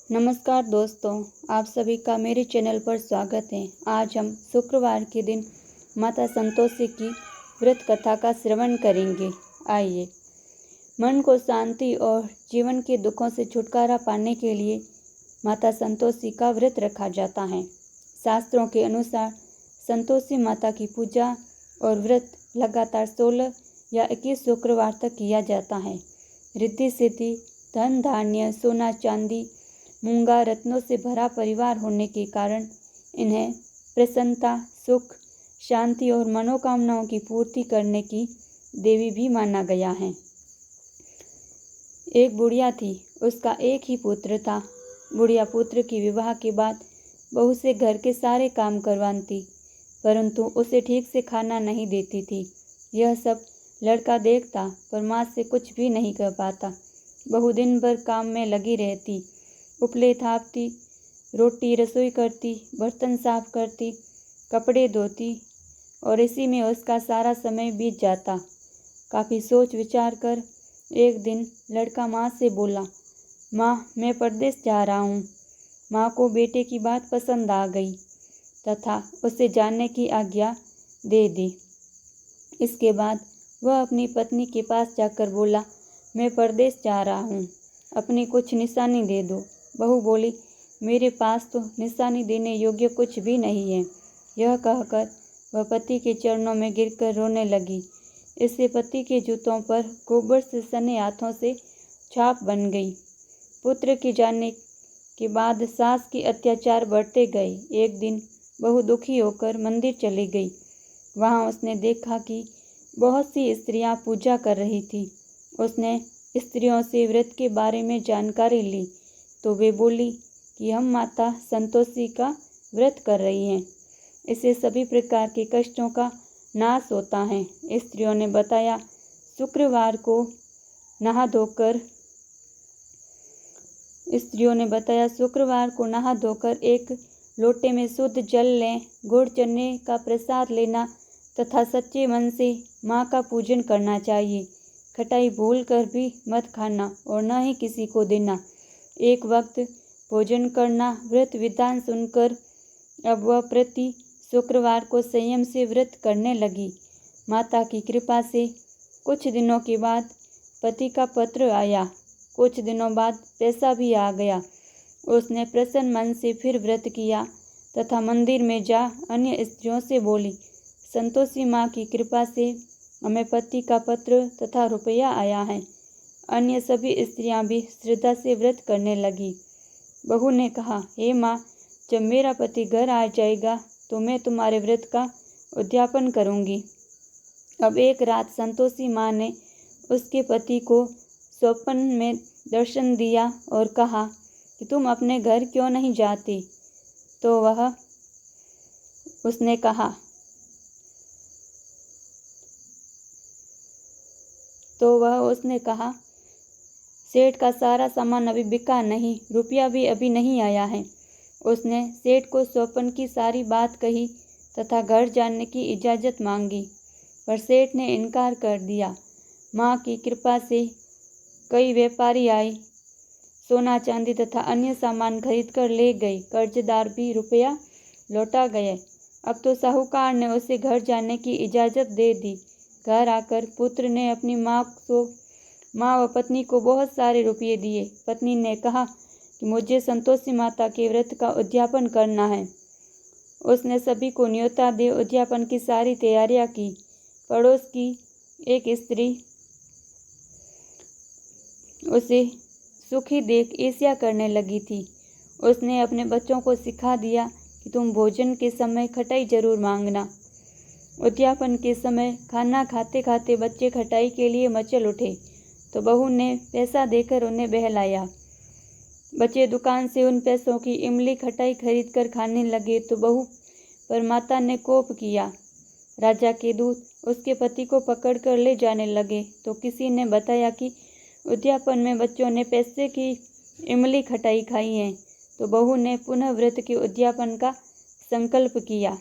नमस्कार दोस्तों, आप सभी का मेरे चैनल पर स्वागत है। आज हम शुक्रवार के दिन माता संतोषी की व्रत कथा का श्रवण करेंगे। आइए, मन को शांति और जीवन के दुखों से छुटकारा पाने के लिए माता संतोषी का व्रत रखा जाता है। शास्त्रों के अनुसार संतोषी माता की पूजा और व्रत लगातार 16 या 21 शुक्रवार तक किया जाता है। रिद्धि सिद्धि, धन धान्य, सोना चांदी, मूंगा रत्नों से भरा परिवार होने के कारण इन्हें प्रसन्नता, सुख, शांति और मनोकामनाओं की पूर्ति करने की देवी भी माना गया है। एक बुढ़िया थी, उसका एक ही पुत्र था। बुढ़िया पुत्र की विवाह के बाद बहू से घर के सारे काम करवाती, परंतु उसे ठीक से खाना नहीं देती थी। यह सब लड़का देखता, पर माँ से कुछ भी नहीं कर पाता। बहू दिन भर काम में लगी रहती, उपले थापती, रोटी रसोई करती, बर्तन साफ करती, कपड़े धोती और इसी में उसका सारा समय बीत जाता। काफ़ी सोच विचार कर एक दिन लड़का माँ से बोला, माँ, मैं परदेश जा रहा हूँ। माँ को बेटे की बात पसंद आ गई तथा उसे जाने की आज्ञा दे दी। इसके बाद वह अपनी पत्नी के पास जाकर बोला, मैं परदेश जा रहा हूँ, अपनी कुछ निशानी दे दो। बहू बोली, मेरे पास तो निशानी देने योग्य कुछ भी नहीं है। यह कहकर वह पति के चरणों में गिरकर रोने लगी। इससे पति के जूतों पर गोबर से सने हाथों से छाप बन गई। पुत्र के जाने के बाद सास के अत्याचार बढ़ते गए। एक दिन बहू दुखी होकर मंदिर चली गई। वहाँ उसने देखा कि बहुत सी स्त्रियां पूजा कर रही थी। उसने स्त्रियों से व्रत के बारे में जानकारी ली तो वे बोली कि हम माता संतोषी का व्रत कर रही हैं। इससे सभी प्रकार के कष्टों का नाश होता है। स्त्रियों ने बताया, शुक्रवार को नहा धोकर एक लोटे में शुद्ध जल लें, गुड़ चने का प्रसाद लेना तथा सच्चे मन से माँ का पूजन करना चाहिए। खटाई भूल कर भी मत खाना और न ही किसी को देना। एक वक्त भोजन करना। व्रत विधान सुनकर अब वह प्रति शुक्रवार को संयम से व्रत करने लगी। माता की कृपा से कुछ दिनों के बाद पति का पत्र आया। कुछ दिनों बाद पैसा भी आ गया। उसने प्रसन्न मन से फिर व्रत किया तथा मंदिर में जा अन्य स्त्रियों से बोली, संतोषी माँ की कृपा से हमें पति का पत्र तथा रुपया आया है। अन्य सभी स्त्रियां भी श्रद्धा से व्रत करने लगी। बहू ने कहा, हे माँ, जब मेरा पति घर आ जाएगा तो मैं तुम्हारे व्रत का उद्यापन करूंगी। अब एक रात संतोषी माँ ने उसके पति को स्वप्न में दर्शन दिया और कहा कि तुम अपने घर क्यों नहीं जाती? तो उसने कहा, सेठ का सारा सामान अभी बिका नहीं, रुपया भी अभी नहीं आया है। उसने सेठ को स्वप्न की सारी बात कही तथा घर जाने की इजाज़त मांगी, पर सेठ ने इनकार कर दिया। माँ की कृपा से कई व्यापारी आए, सोना चांदी तथा अन्य सामान खरीद कर ले गए। कर्जदार भी रुपया लौटा गए। अब तो साहूकार ने उसे घर जाने की इजाज़त दे दी। घर आकर पुत्र ने अपनी माँ व पत्नी को बहुत सारे रुपये दिए। पत्नी ने कहा कि मुझे संतोषी माता के व्रत का उद्यापन करना है। उसने सभी को न्योता दे उद्यापन की सारी तैयारियां की। पड़ोस की एक स्त्री उसे सुखी देख ईर्ष्या करने लगी थी। उसने अपने बच्चों को सिखा दिया कि तुम भोजन के समय खटाई जरूर मांगना। उद्यापन के समय खाना खाते खाते बच्चे खटाई के लिए मचल उठे तो बहू ने पैसा देकर उन्हें बहलाया। बच्चे दुकान से उन पैसों की इमली खटाई खरीद कर खाने लगे तो बहू पर माता ने कोप किया। राजा के दूत उसके पति को पकड़कर ले जाने लगे तो किसी ने बताया कि उद्यापन में बच्चों ने पैसे की इमली खटाई खाई है। तो बहू ने पुनः व्रत के उद्यापन का संकल्प किया।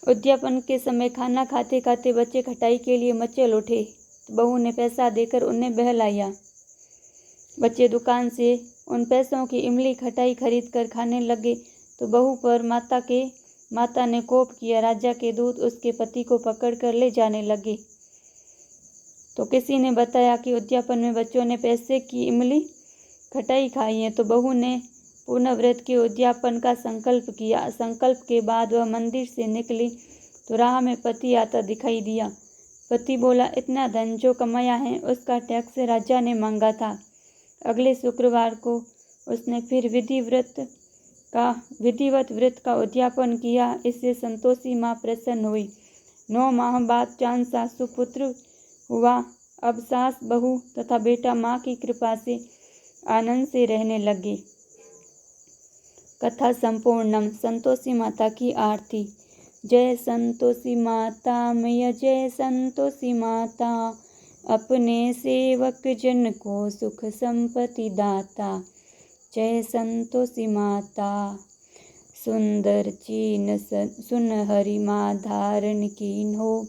उद्यापन के समय खाना खाते खाते बच्चे खटाई के लिए मचल उठे तो बहू ने पैसा देकर उन्हें बहलाया। बच्चे दुकान से उन पैसों की इमली खटाई खरीद कर खाने लगे तो बहू पर माता ने कोप किया। राजा के दूत उसके पति को पकड़कर ले जाने लगे तो किसी ने बताया कि उद्यापन में बच्चों ने पैसे की इमली खटाई खाई है। तो बहू ने पूर्ण व्रत के उद्यापन का संकल्प किया। संकल्प के बाद वह मंदिर से निकली तो राह में पति आता दिखाई दिया। पति बोला, इतना धन जो कमाया है उसका टैक्स राजा ने मांगा था। अगले शुक्रवार को उसने फिर विधिवत व्रत का उद्यापन किया। इससे संतोषी माँ प्रसन्न हुई। 9 माह बाद चांद सा सुपुत्र हुआ। अब सास, बहू तथा बेटा माँ की कृपा से आनंद से रहने लगे। कथा संपूर्णम। संतोषी माता की आरती। जय संतोषी माता मैया, जय संतोषी माता, अपने सेवक जन को सुख संपत्ति दाता। जय संतोषी माता। सुंदर चीन सुन हरि माँ धारण कीन हो,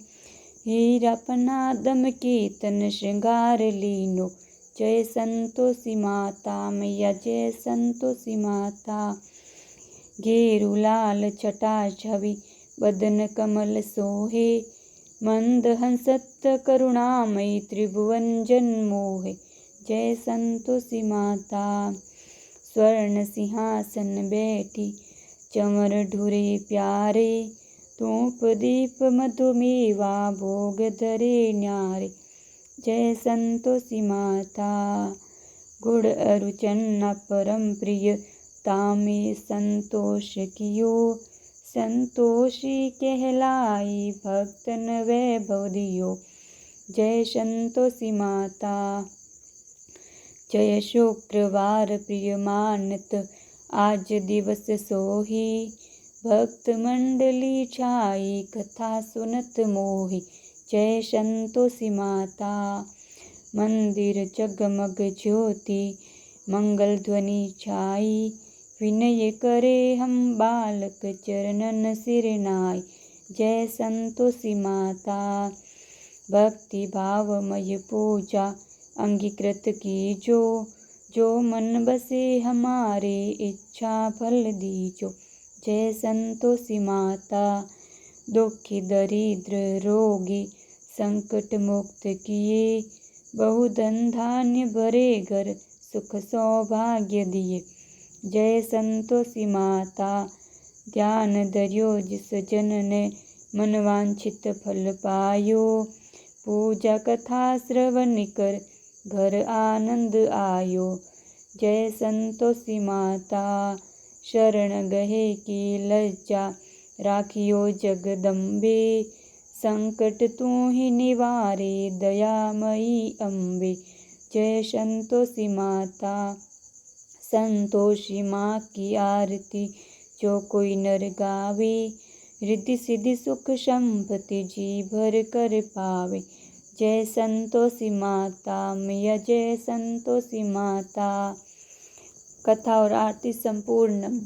हीरा पनादम कीर्तन श्रृंगार लीनो। जय संतोषी माता मैया, जय संतोषी माता। घेरु लाल छटा छवि बदन कमल सोहे, मंद हंसत करुणामयी त्रिभुवन जन मोहे। जय संतोषी माता। स्वर्ण सिंहासन बैठी चमर ढुरे प्यारे, धूप दीप मधुमेवा भोग धरे न्यारे। जय संतोषी माता। गुड़ अरु चन्ना परम प्रिय, तामे संतोष कियो, संतोषी कहलाई भक्तन वैभव दियो। जय संतोषी माता। जय शुक्रवार प्रिय मानत आज दिवस सोही, भक्त मंडली छाई कथा सुनत मोही। जय संतोषी माता। मंदिर जगमग ज्योति मंगल ध्वनि छाई, विनय करे हम बालक चरणन सिर नाई। जय संतोषी माता। भक्ति भावमय पूजा अंगीकृत कीजो, जो मन बसे हमारे इच्छा फल दीजो। जय संतोषी माता। दुखी दरिद्र रोगी संकट मुक्त किए, बहुधन धान्य भरे घर सुख सौभाग्य दिए। जय संतोषी माता। ध्यान धर्यो जिस जन ने मनवांछित फल पायो, पूजा कथा श्रवण कर घर आनंद आयो। जय संतोषी माता। शरण गहे की लज्जा राखियो जगदम्बे, संकट तू ही निवारे दयामयी अम्बे। जय संतोषी माता। संतोषी माँ की आरती जो कोई नर गावे, रिद्धि सिद्धि सुख संपत्ति जी भर कर पावे। जय संतोषी माता मैया, जय संतोषी माता। कथा और आरती संपूर्णम।